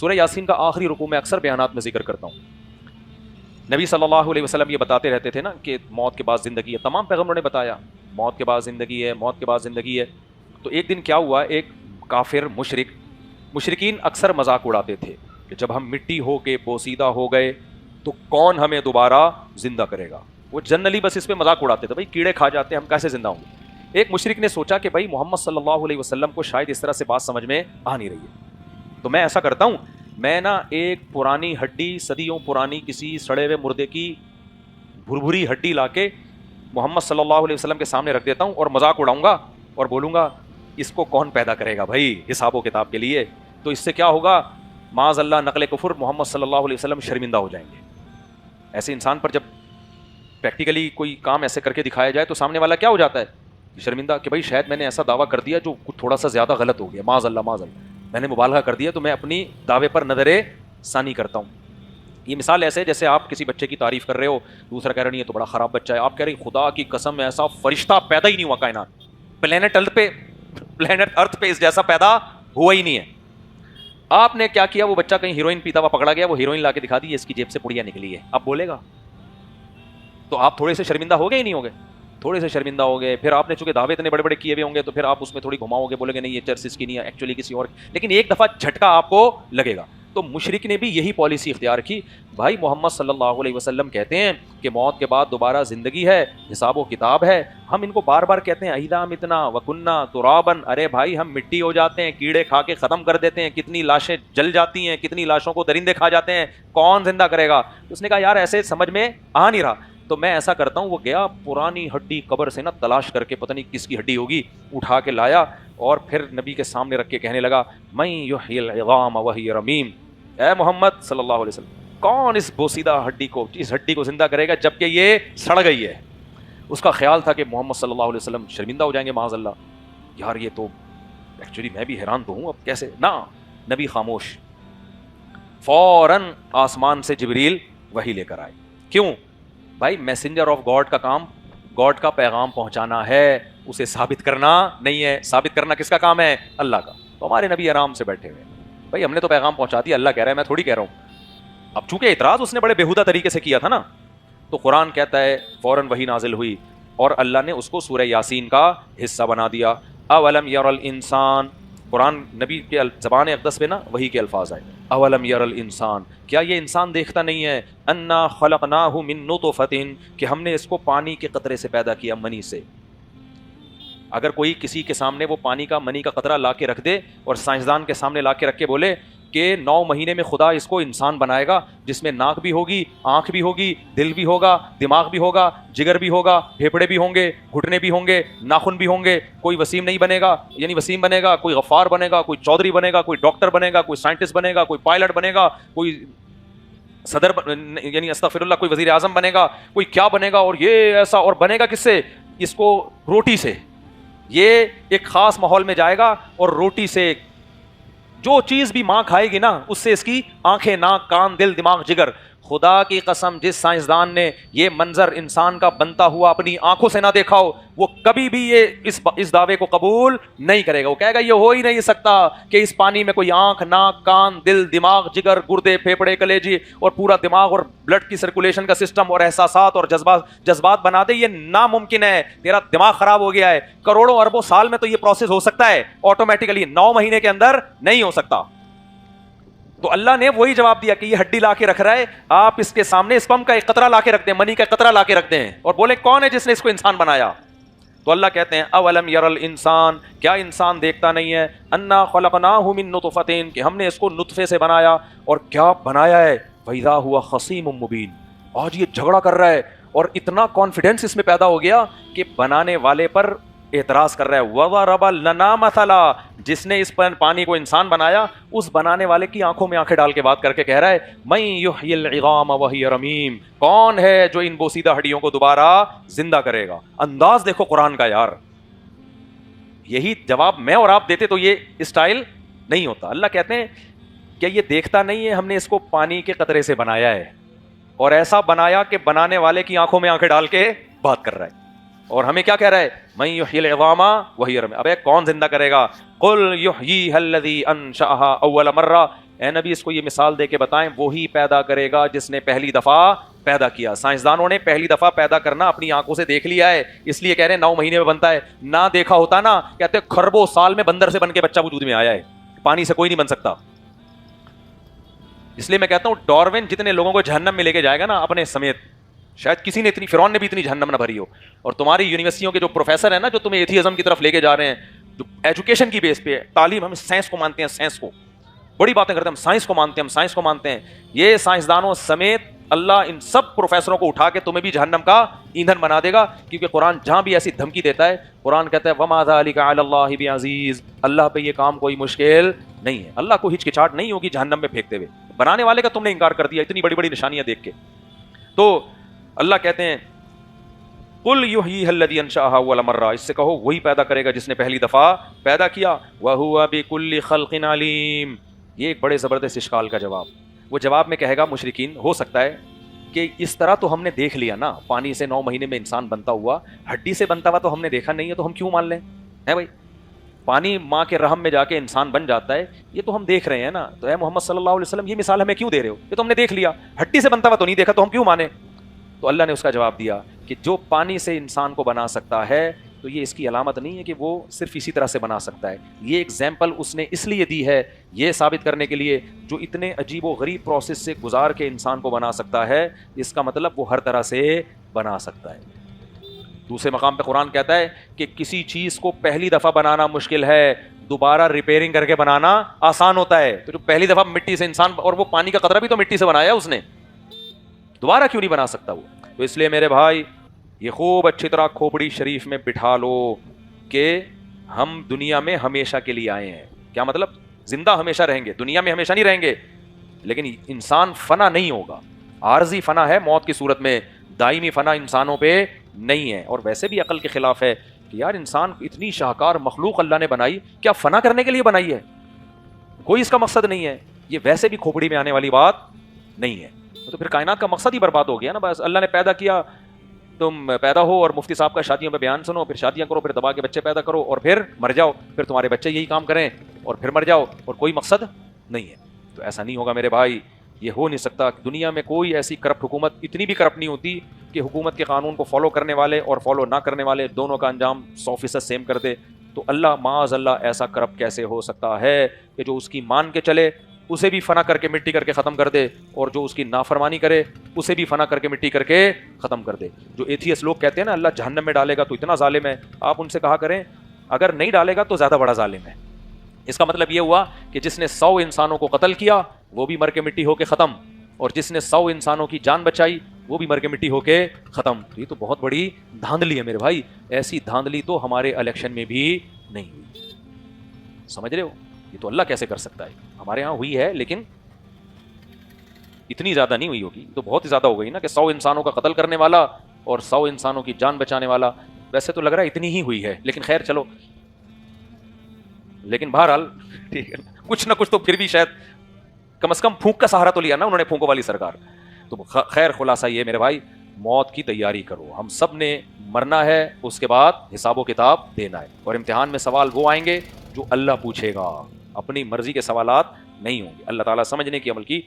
سورہ یاسین کا آخری رکوع میں اکثر بیانات میں ذکر کرتا ہوں. نبی صلی اللہ علیہ وسلم یہ بتاتے رہتے تھے نا کہ موت کے بعد زندگی ہے. تمام پیغمبروں نے بتایا موت کے بعد زندگی ہے، موت کے بعد زندگی ہے. تو ایک دن کیا ہوا، ایک کافر مشرکین اکثر مذاق اڑاتے تھے کہ جب ہم مٹی ہو کے بوسیدہ ہو گئے تو کون ہمیں دوبارہ زندہ کرے گا. وہ جنرلی بس اس پہ مذاق اڑاتے تھے، بھائی کیڑے کھا جاتے ہیں ہم کیسے زندہ ہوں گے. ایک مشرک نے سوچا کہ بھائی محمد صلی اللہ علیہ وسلم کو شاید اس طرح سے بات سمجھ میں آ نہیں رہی ہے، تو میں ایسا کرتا ہوں، میں نا ایک پرانی ہڈی، صدیوں پرانی کسی سڑے ہوئے مردے کی بھربھری ہڈی لا کے محمد صلی اللہ علیہ وسلم کے سامنے رکھ دیتا ہوں اور مذاق اڑاؤں گا اور بولوں گا اس کو کون پیدا کرے گا بھائی حساب و کتاب کے لیے. تو اس سے کیا ہوگا، معاذ اللہ نقل کفر، محمد صلی اللہ علیہ وسلم شرمندہ ہو جائیں گے. ایسے انسان پر جب پریکٹیکلی کوئی کام ایسے کر کے دکھایا جائے تو سامنے والا کیا ہو جاتا ہے، شرمندہ، کہ بھائی شاید میں نے ایسا دعویٰ کر دیا جو تھوڑا سا زیادہ غلط ہو گیا، معاذ اللہ میں نے مبالغہ کر دیا. تو میں اپنی دعوے پر نظر ثانی کرتا ہوں. یہ مثال ایسے ہے جیسے آپ کسی بچے کی تعریف کر رہے ہو، دوسرا کہہ رہا نہیں یہ تو بڑا خراب بچہ ہے، آپ کہہ رہے خدا کی قسم ایسا فرشتہ پیدا ہی نہیں ہوا کائنات، پلینٹ ارتھ پہ اس جیسا پیدا ہوا ہی نہیں ہے. آپ نے کیا کیا، وہ بچہ کہیں ہیروئن پیتا ہوا پکڑا گیا، وہ ہیروئن لا کے دکھا دی، اس کی جیب سے پڑیا نکلی ہے، اب بولے گا تو آپ تھوڑے سے شرمندہ ہو گئے ہی نہیں ہو گئے، تھوڑے سے شرمندہ ہو گئے. پھر آپ نے چونکہ دعوے اتنے بڑے بڑے کیے ہوئے ہوں گے تو پھر آپ اس میں تھوڑی گھماؤ گے، بولیں گے نہیں یہ چرچ اس کی نہیں ہے، ایکچولی کسی اور. لیکن ایک دفعہ جھٹکا آپ کو لگے گا. تو مشرک نے بھی یہی پالیسی اختیار کی، بھائی محمد صلی اللہ علیہ وسلم کہتے ہیں کہ موت کے بعد دوبارہ زندگی ہے، حساب و کتاب ہے. ہم ان کو بار بار کہتے ہیں اذا متنا وکننا ترابا، ارے بھائی ہم مٹی ہو جاتے ہیں، کیڑے کھا کے ختم کر دیتے ہیں، کتنی لاشیں جل جاتی ہیں، کتنی لاشوں کو درندے کھا جاتے ہیں، کون زندہ کرے گا. اس نے کہا یار ایسے سمجھ میں آ نہیں رہا. تو میں ایسا کرتا ہوں، وہ گیا پرانی ہڈی قبر سے نا تلاش کر کے، پتہ نہیں کس کی ہڈی ہوگی، اٹھا کے لایا اور پھر نبی کے سامنے رکھ کے کہنے لگا من یحیی العظام وہی رمیم، اے محمد صلی اللہ علیہ وسلم کون اس بوسیدہ ہڈی کو، اس ہڈی کو زندہ کرے گا جبکہ یہ سڑ گئی ہے. اس کا خیال تھا کہ محمد صلی اللہ علیہ وسلم شرمندہ ہو جائیں گے معاذ اللہ. یار یہ تو ایکچولی میں بھی حیران تو ہوں، اب کیسے نا. نبی خاموش، فوراً آسمان سے جبریل وحی لے کر آئے. کیوں بھائی، میسنجر آف گاڈ کا کام گاڈ کا پیغام پہنچانا ہے، اسے ثابت کرنا نہیں ہے. ثابت کرنا کس کا کام ہے؟ اللہ کا. تو ہمارے نبی آرام سے بیٹھے ہوئے، بھائی ہم نے تو پیغام پہنچا دیا، اللہ کہہ رہا ہے، میں تھوڑی کہہ رہا ہوں. اب چونکہ اعتراض اس نے بڑے بےہودہ طریقے سے کیا تھا نا، تو قرآن کہتا ہے فوراً وحی نازل ہوئی اور اللہ نے اس کو سورہ یاسین کا حصہ بنا دیا. اولم یر الانسان، قرآن نبی کے زبان اقدس پہ نا وحی کے الفاظ آئے، اولم یر الانسان، کیا یہ انسان دیکھتا نہیں ہے، انا خلقناہ من نطفۃ، کہ ہم نے اس کو پانی کے قطرے سے پیدا کیا، منی سے. اگر کوئی کسی کے سامنے وہ پانی کا منی کا قطرہ لا کے رکھ دے اور سائنسدان کے سامنے لا کے رکھ کے بولے کہ 9 مہینے میں خدا اس کو انسان بنائے گا جس میں ناک بھی ہوگی، آنکھ بھی ہوگی، دل بھی ہوگا، دماغ بھی ہوگا، جگر بھی ہوگا، پھیپھڑے بھی ہوں گے، گھٹنے بھی ہوں گے، ناخن بھی ہوں گے، کوئی وسیم نہیں بنے گا، یعنی وسیم بنے گا، کوئی غفار بنے گا، کوئی چودھری بنے گا، کوئی ڈاکٹر بنے گا، کوئی سائنٹسٹ بنے گا، کوئی پائلٹ بنے گا، کوئی صدر یعنی استغفر اللہ کوئی وزیر اعظم بنے گا، کوئی کیا بنے گا، اور یہ ایسا، اور بنے گا کس سے؟ اس کو روٹی سے. یہ ایک خاص ماحول میں جائے گا اور روٹی سے جو چیز بھی ماں کھائے گی نا اس سے اس کی آنکھیں، ناک، کان، دل، دماغ، جگر. خدا کی قسم جس سائنسدان نے یہ منظر انسان کا بنتا ہوا اپنی آنکھوں سے نہ دیکھا ہو وہ کبھی بھی یہ اس دعوے کو قبول نہیں کرے گا. وہ کہے گا یہ ہو ہی نہیں سکتا کہ اس پانی میں کوئی آنکھ، ناک، کان، دل، دماغ، جگر، گردے، پھیپھڑے، کلیجی اور پورا دماغ اور بلڈ کی سرکولیشن کا سسٹم اور احساسات اور جذبات بنا دے. یہ ناممکن ہے، تیرا دماغ خراب ہو گیا ہے. کروڑوں اربوں سال میں تو یہ پروسیس ہو سکتا ہے آٹومیٹیکلی، 9 مہینے کے اندر نہیں ہو سکتا. تو اللہ نے وہی جواب دیا کہ یہ ہڈی لا کے رکھ رہا ہے، آپ اس کے سامنے اسپم کا ایک قطرہ لا کے رکھ دیں، منی کا قطرہ لا کے رکھ دیں اور بولے کون ہے جس نے اس کو انسان بنایا. تو اللہ کہتے ہیں اولم یر الانسان، کیا انسان دیکھتا نہیں ہے، انا خلقناہ من نطفۃ، کہ ہم نے اس کو نطفے سے بنایا. اور کیا بنایا ہے، فاذا هو خصیم مبین، آج یہ جھگڑا کر رہا ہے اور اتنا کانفیڈنس اس میں پیدا ہو گیا کہ بنانے والے پر اعتراض کر رہا ہے. وضرب لنا مثلا، جس نے اس پر پانی کو انسان بنایا اس بنانے والے کی آنکھوں میں آنکھیں ڈال کے بات کر کے کہہ رہا ہے من یحیی العظام وہی رمیم، کون ہے جو ان بوسیدہ ہڈیوں کو دوبارہ زندہ کرے گا. انداز دیکھو قرآن کا یار. یہی جواب میں اور آپ دیتے تو یہ اسٹائل نہیں ہوتا. اللہ کہتے ہیں کیا یہ دیکھتا نہیں ہے ہم نے اس کو پانی کے قطرے سے بنایا ہے اور ایسا بنایا کہ بنانے والے کی آنکھوں میں آنکھیں ڈال کے بات کر رہا ہے. اور ہمیں کیا کہہ رہا ہے، من یحیی العظام وہی رمیم. ابے کون زندہ کرے گا، قل یحییھا الذی انشأھا اول مرہ، اے نبی اس کو یہ مثال دے کے بتائیں، وہی پیدا کرے گا جس نے پہلی دفعہ پیدا کیا. سائنسدانوں نے پہلی دفعہ پیدا کرنا اپنی آنکھوں سے دیکھ لیا ہے، اس لیے کہہ رہے ہیں 9 مہینے میں بنتا ہے. نہ دیکھا ہوتا نا، کہتے خربوں سال میں بندر سے بن کے بچہ وجود میں آیا ہے، پانی سے کوئی نہیں بن سکتا. اس لیے میں کہتا ہوں ڈاروین جتنے لوگوں کو جہنم میں لے کے جائے گا نا اپنے سمیت، شاید کسی نے اتنی، فرعون نے بھی اتنی جہنم نہ بھری ہو. اور تمہاری یونیورسٹیوں کے جو پروفیسر ہیں نا، جو تمہیں ایتھیزم کی طرف لے کے جا رہے ہیں، جو ایجوکیشن کی بیس پہ تعلیم، ہم سائنس کو مانتے ہیں، سائنس کو بڑی باتیں کرتے ہیں، ہم سائنس کو مانتے ہیں، ہم سائنس کو مانتے ہیں. یہ سائنسدانوں سمیت اللہ ان سب پروفیسروں کو اٹھا کے تمہیں بھی جہنم کا ایندھن بنا دے گا. کیونکہ قرآن جہاں بھی ایسی دھمکی دیتا ہے، قرآن کہتا ہے وما ذلک علی اللہ بعزیز، اللہ پہ یہ کام کوئی مشکل نہیں ہے. اللہ کو ہچکچاہٹ نہیں ہوگی جہنم میں پھینکتے ہوئے. بنانے والے کا تم نے انکار کر دیا اتنی بڑی بڑی نشانیاں دیکھ کے. تو اللہ کہتے ہیں قل یحییھا الذی انشأھا اول مرہ، اس سے کہو وہی پیدا کرے گا جس نے پہلی دفعہ پیدا کیا. وہو بکل خلق علیم. یہ ایک بڑے زبردست اشکال کا جواب. وہ جواب میں کہے گا مشرکین، ہو سکتا ہے کہ اس طرح تو ہم نے دیکھ لیا نا، پانی سے 9 مہینے میں انسان بنتا ہوا، ہڈی سے بنتا ہوا تو ہم نے دیکھا نہیں ہے، تو ہم کیوں مان لیں؟ ہے بھائی، پانی ماں کے رحم میں جا کے انسان بن جاتا ہے، یہ تو ہم دیکھ رہے ہیں نا. تو اے محمد صلی اللہ علیہ وسلم یہ مثال ہمیں کیوں دے رہے ہو؟ یہ تو ہم نے دیکھ لیا، ہڈی سے بنتا ہوا تو نہیں دیکھا، تو ہم کیوں مانیں؟ تو اللہ نے اس کا جواب دیا کہ جو پانی سے انسان کو بنا سکتا ہے تو یہ اس کی علامت نہیں ہے کہ وہ صرف اسی طرح سے بنا سکتا ہے. یہ ایگزامپل اس نے اس لیے دی ہے یہ ثابت کرنے کے لیے جو اتنے عجیب و غریب پروسیس سے گزار کے انسان کو بنا سکتا ہے، اس کا مطلب وہ ہر طرح سے بنا سکتا ہے. دوسرے مقام پہ قرآن کہتا ہے کہ کسی چیز کو پہلی دفعہ بنانا مشکل ہے، دوبارہ ریپیئرنگ کر کے بنانا آسان ہوتا ہے. تو جو پہلی دفعہ مٹی سے انسان، اور وہ پانی کا قطرہ بھی تو مٹی سے بنایا اس نے، دوبارہ کیوں نہیں بنا سکتا وہ؟ تو اس لیے میرے بھائی یہ خوب اچھی طرح کھوپڑی شریف میں بٹھا لو کہ ہم دنیا میں ہمیشہ کے لیے آئے ہیں. کیا مطلب؟ زندہ ہمیشہ رہیں گے، دنیا میں ہمیشہ نہیں رہیں گے. لیکن انسان فنا نہیں ہوگا، عارضی فنا ہے موت کی صورت میں، دائمی فنا انسانوں پہ نہیں ہے. اور ویسے بھی عقل کے خلاف ہے کہ یار انسان اتنی شاہکار مخلوق اللہ نے بنائی، کیا فنا کرنے کے لیے بنائی ہے؟ کوئی اس کا مقصد نہیں ہے. یہ ویسے بھی کھوپڑی میں آنے والی بات نہیں ہے. تو پھر کائنات کا مقصد ہی برباد ہو گیا نا. بس اللہ نے پیدا کیا، تم پیدا ہو اور مفتی صاحب کا شادیوں پہ بیان سنو، پھر شادیاں کرو، پھر دبا کے بچے پیدا کرو اور پھر مر جاؤ، پھر تمہارے بچے یہی کام کریں اور پھر مر جاؤ، اور کوئی مقصد نہیں ہے. تو ایسا نہیں ہوگا میرے بھائی، یہ ہو نہیں سکتا. دنیا میں کوئی ایسی کرپٹ حکومت اتنی بھی کرپٹ نہیں ہوتی کہ حکومت کے قانون کو فالو کرنے والے اور فالو نہ کرنے والے دونوں کا انجام 100% سیم کر دے. تو اللہ معاذ اللہ ایسا کرپٹ کیسے ہو سکتا ہے کہ جو اس کی مان کے چلے اسے بھی فنا کر کے مٹی کر کے ختم کر دے، اور جو اس کی نافرمانی کرے اسے بھی فنا کر کے مٹی کر کے ختم کر دے. جو ایتھیس لوگ کہتے ہیں نا اللہ جہنم میں ڈالے گا تو اتنا ظالم ہے، آپ ان سے کہا کریں اگر نہیں ڈالے گا تو زیادہ بڑا ظالم ہے. اس کا مطلب یہ ہوا کہ جس نے 100 انسانوں کو قتل کیا وہ بھی مر کے مٹی ہو کے ختم، اور جس نے 100 انسانوں کی جان بچائی وہ بھی مر کے مٹی ہو کے ختم. تو یہ تو بہت بڑی دھاندلی ہے میرے بھائی. ایسی دھاندلی تو ہمارے الیکشن میں بھی نہیں ہوئی. سمجھ رہے ہو؟ یہ تو اللہ کیسے کر سکتا ہے؟ ہمارے ہاں ہوئی ہے لیکن اتنی زیادہ نہیں ہوئی ہوگی. تو بہت ہی زیادہ ہو گئی نا کہ 100 انسانوں کا قتل کرنے والا اور 100 انسانوں کی جان بچانے والا. ویسے تو لگ رہا ہے اتنی ہی ہوئی ہے، لیکن خیر چلو. لیکن بہرحال ٹھیک ہے، کچھ نہ کچھ تو پھر بھی شاید کم از کم پھونک کا سہارا تو لیا نا انہوں نے، پھونکوں والی سرکار. تو خیر خلاصہ یہ میرے بھائی، موت کی تیاری کرو. ہم سب نے مرنا ہے، اس کے بعد حساب و کتاب دینا ہے، اور امتحان میں سوال وہ آئیں گے جو اللہ پوچھے گا. اپنی مرضی کے سوالات نہیں ہوں گے. اللہ تعالیٰ سمجھنے کی عمل کی